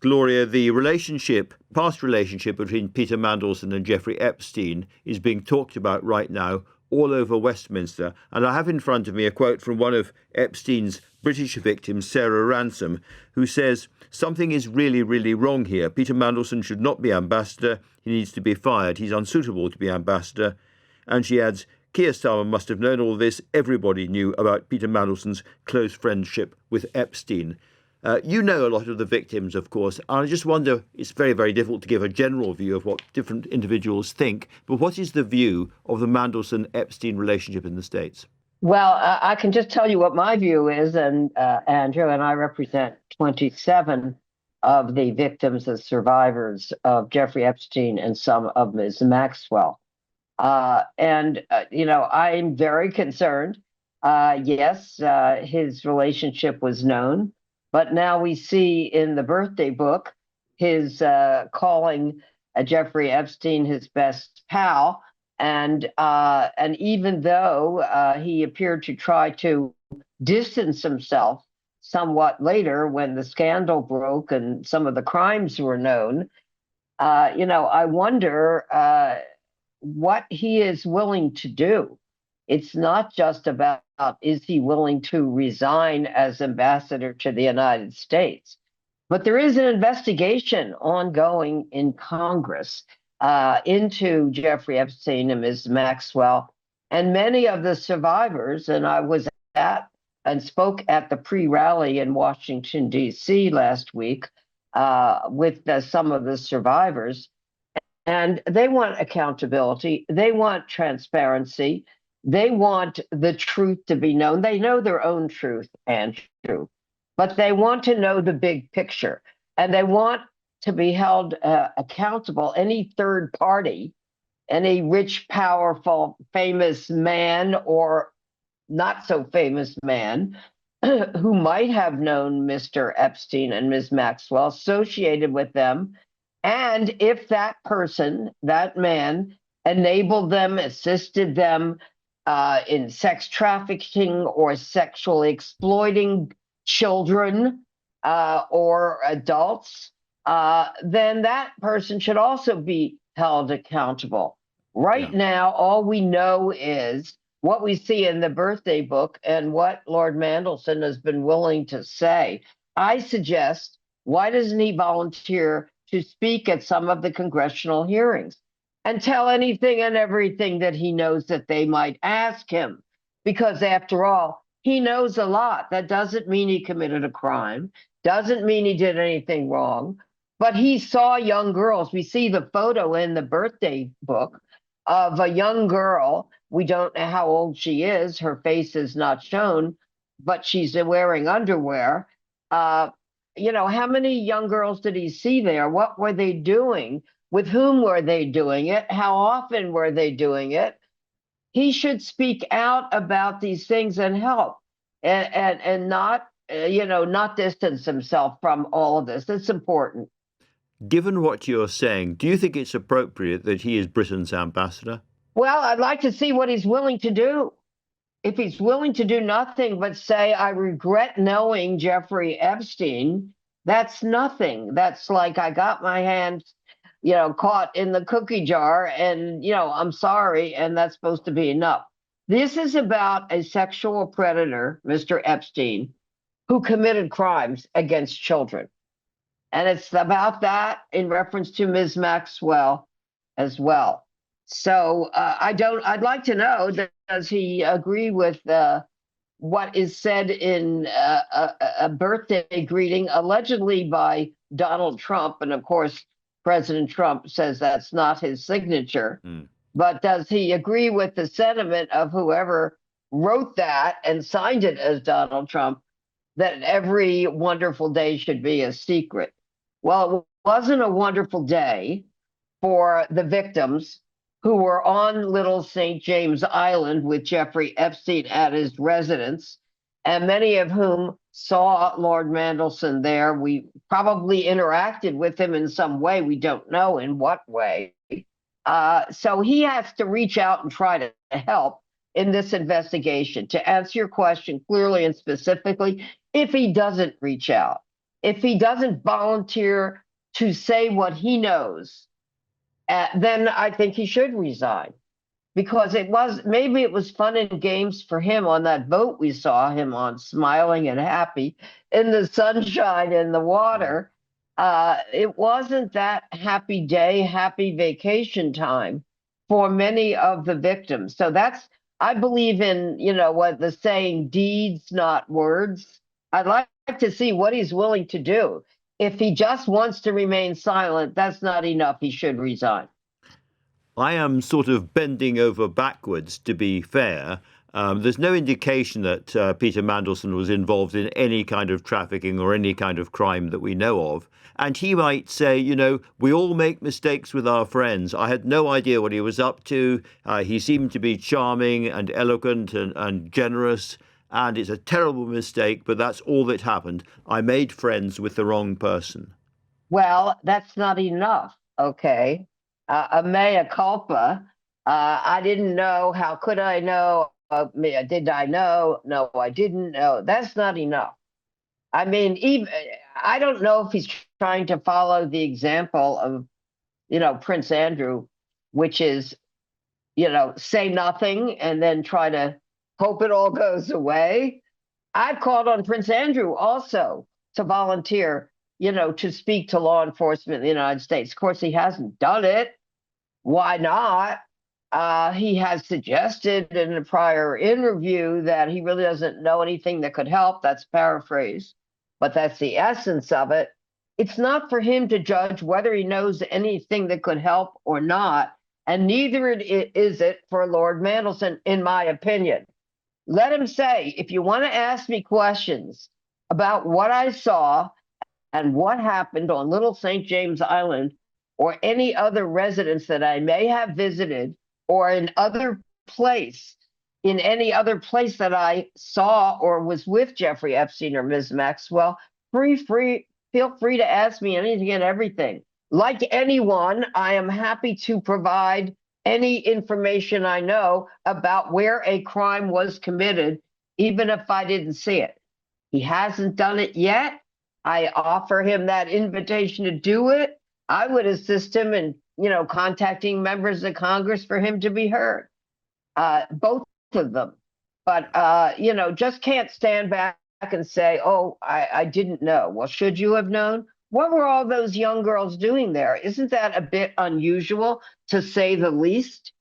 Gloria, the past relationship between Peter Mandelson and Jeffrey Epstein is being talked about right now all over Westminster. And I have in front of me a quote from one of Epstein's British victims, Sarah Ransom, who says, "Something is really, really wrong here. Peter Mandelson should not be ambassador. He needs to be fired. He's unsuitable to be ambassador." And she adds, "Keir Starmer must have known all this. Everybody knew about Peter Mandelson's close friendship with Epstein." You know a lot of the victims, of course. I just wonder, it's very, very difficult to give a general view of what different individuals think, but what is the view of the Mandelson-Epstein relationship in the States? Well, I can just tell you what my view is, and Andrew, and I represent 27 of the victims and survivors of Epstein and some of Ms. Maxwell. I'm very concerned. Yes, his relationship was known. But now we see in the birthday book his calling Jeffrey Epstein his best pal, and even though he appeared to try to distance himself somewhat later when the scandal broke and some of the crimes were known, I wonder what he is willing to do. It's not just about is he willing to resign as ambassador to the United States, but there is an investigation ongoing in Congress into Jeffrey Epstein and Ms. Maxwell, and many of the survivors. And I was at and spoke at the pre-rally in Washington, D.C. last week with some of the survivors, and they want accountability. They want transparency. They want the truth to be known. They know their own truth, Andrew, but they want to know the big picture, and they want to be held accountable. Any third party, any rich, powerful, famous man or not so famous man who might have known Mr. Epstein and Ms. Maxwell, associated with them, and if that person, that man, enabled them, assisted them, in sex trafficking or sexually exploiting children or adults, then that person should also be held accountable. Right now, all we know is what we see in the birthday book and what Lord Mandelson has been willing to say. I suggest, why doesn't he volunteer to speak at some of the congressional hearings and tell anything and everything that he knows that they might ask him? Because after all, he knows a lot. That doesn't mean he committed a crime, doesn't mean he did anything wrong, but he saw young girls. We see the photo in the birthday book of a young girl. We don't know how old she is. Her face is not shown, but she's wearing underwear. How many young girls did he see there? What were they doing? With whom were they doing it? How often were they doing it? He should speak out about these things and help, and not distance himself from all of this. It's important. Given what you're saying, do you think it's appropriate that he is Britain's ambassador? Well, I'd like to see what he's willing to do. If he's willing to do nothing but say, "I regret knowing Jeffrey Epstein," that's nothing. That's like, I got my hands caught in the cookie jar, and, I'm sorry, and that's supposed to be enough. This is about a sexual predator, Mr. Epstein, who committed crimes against children. And it's about that in reference to Ms. Maxwell as well. So I'd like to know, does he agree with what is said in a birthday greeting allegedly by Donald Trump? And of course, President Trump says that's not his signature. But does he agree with the sentiment of whoever wrote that and signed it as Donald Trump, that every wonderful day should be a secret? Well, it wasn't a wonderful day for the victims who were on Little St. James Island with Jeffrey Epstein at his residence, and many of whom saw Lord Mandelson there. We probably interacted with him in some way. We don't know in what way. So he has to reach out and try to help in this investigation. To answer your question clearly and specifically, if he doesn't reach out, if he doesn't volunteer to say what he knows, then I think he should resign. Because maybe it was fun and games for him on that boat we saw him on, smiling and happy in the sunshine and the water. It wasn't that happy day, happy vacation time for many of the victims. So I believe in, what the saying, deeds, not words. I'd like to see what he's willing to do. If he just wants to remain silent, that's not enough. He should resign. I am sort of bending over backwards, to be fair. There's no indication that Peter Mandelson was involved in any kind of trafficking or any kind of crime that we know of. And he might say, we all make mistakes with our friends. I had no idea what he was up to. He seemed to be charming and eloquent and generous. And it's a terrible mistake, but that's all that happened. I made friends with the wrong person. Well, that's not enough, okay? A mea culpa. I didn't know. How could I know? Did I know? No, I didn't know. That's not enough. I mean, even I don't know if he's trying to follow the example of, Prince Andrew, which is, say nothing and then try to hope it all goes away. I've called on Prince Andrew also to volunteer, to speak to law enforcement in the United States. Of course, he hasn't done it. Why not? He has suggested in a prior interview that he really doesn't know anything that could help. That's paraphrase, but that's the essence of it. It's not for him to judge whether he knows anything that could help or not, and neither is it for Lord Mandelson, in my opinion. Let him say, if you want to ask me questions about what I saw and what happened on Little St. James Island or any other residence that I may have visited or in any other place that I saw or was with Jeffrey Epstein or Ms. Maxwell, feel free to ask me anything and everything. Like anyone, I am happy to provide any information I know about where a crime was committed, even if I didn't see it. He hasn't done it yet. I offer him that invitation to do it. I would assist him in, contacting members of Congress for him to be heard, both of them. But, just can't stand back and say, oh, I didn't know. Well, should you have known? What were all those young girls doing there? Isn't that a bit unusual, to say the least?